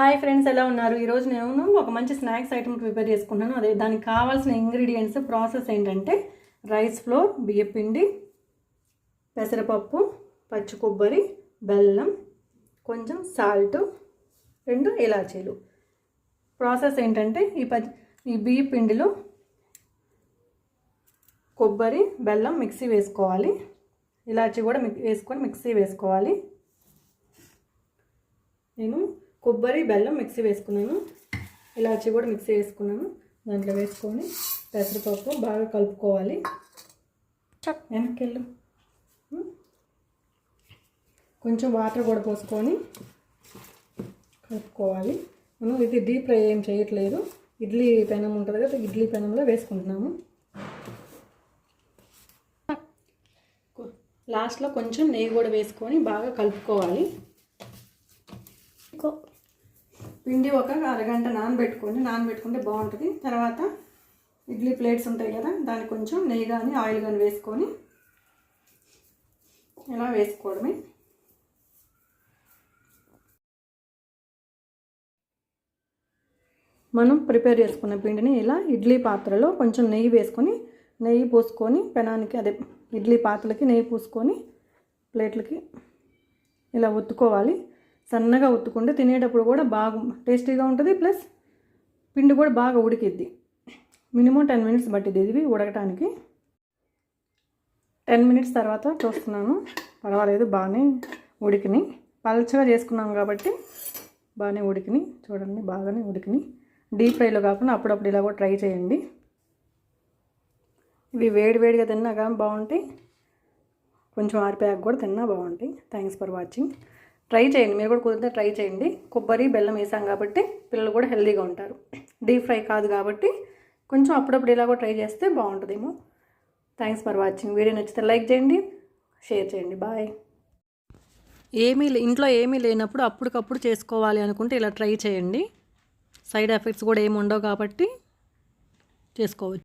Hi friends, ఎలా ఉన్నారు? ఈరోజు నేను ఒక మంచి స్నాక్స్ ఐటమ్ ప్రిపేర్ చేసుకున్నాను. అదే దానికి కావాల్సిన ఇంగ్రీడియంట్స్ ప్రాసెస్ ఏంటంటే రైస్ ఫ్లోర్, బియ్యపిండి, పెసరపప్పు, పచ్చి కొబ్బరి, బెల్లం, కొంచెం సాల్ట్, 2 ఇలాచీలు. ప్రాసెస్ ఏంటంటే ఈ బియ్యపిండిలో కొబ్బరి, బెల్లం మిక్సీ వేసుకోవాలి. ఇలాచీ కూడా వేసుకొని మిక్సీ వేసుకోవాలి. నేను కొబ్బరి, బెల్లం మిక్సీ వేసుకున్నాను. ఇలాచీ కూడా మిక్సీ వేసుకున్నాను. దాంట్లో వేసుకొని పెసరపప్పు బాగా కలుపుకోవాలి. వెనక్కెళ్ళు. కొంచెం వాటర్ కూడా పోసుకొని కలుపుకోవాలి. మనం ఇది డీప్ ఫ్రై ఏం చేయట్లేదు. ఇడ్లీ పెనం ఉంటుంది కదా, ఇడ్లీ పెనంలో వేసుకుంటున్నాము. లాస్ట్లో కొంచెం నెయ్యి కూడా వేసుకొని బాగా కలుపుకోవాలి. పిండి ఒక అరగంట నానబెట్టుకుంటే బాగుంటుంది. తర్వాత ఇడ్లీ ప్లేట్స్ ఉంటాయి కదా, దానికి కొంచెం నెయ్యి కానీ ఆయిల్ కానీ వేసుకొని ఇలా వేసుకోవడమే. మనం ప్రిపేర్ చేసుకున్న పిండిని ఇలా ఇడ్లీ పాత్రలో కొంచెం నెయ్యి పోసుకొని పెనానికి, అదే ఇడ్లీ పాత్రలకి నెయ్యి పూసుకొని ప్లేట్లకి ఇలా ఒత్తుకోవాలి. సన్నగా ఒత్తుకుంటే తినేటప్పుడు కూడా బాగా టేస్టీగా ఉంటుంది. ప్లస్ పిండి కూడా బాగా ఉడికిద్ది. మినిమం 10 మినిట్స్ పట్టిద్ది ఇది ఉడకటానికి. 10 మినిట్స్ తర్వాత చూస్తున్నాను, పర్వాలేదు, బాగానే ఉడికినాయి. పల్చగా చేసుకున్నాం కాబట్టి బాగానే ఉడికినాయి. చూడండి, బాగానే ఉడికినాయి. డీప్ ఫ్రైలో కాకుండా అప్పుడప్పుడు ఇలా కూడా ట్రై చేయండి. ఇవి వేడివేడిగా తిన్నా కానీ బాగుంటాయి, కొంచెం ఆరిపోయాక కూడా తిన్నా బాగుంటాయి. Thanks for watching. ట్రై చేయండి, మీరు కూడా కుదిరితే ట్రై చేయండి. కొబ్బరి, బెల్లం వేసాం కాబట్టి పిల్లలు కూడా హెల్తీగా ఉంటారు. డీప్ ఫ్రై కాదు కాబట్టి కొంచెం అప్పుడప్పుడు ఇలా కూడా ట్రై చేస్తే బాగుంటుందేమో. Thanks for watching. వీడియో నచ్చితే లైక్ చేయండి, షేర్ చేయండి. బాయ్. ఇంట్లో ఏమీ లేనప్పుడు అప్పటికప్పుడు చేసుకోవాలి అనుకుంటే ఇలా ట్రై చేయండి. సైడ్ ఎఫెక్ట్స్ కూడా ఏమి ఉండవు కాబట్టి చేసుకోవచ్చు.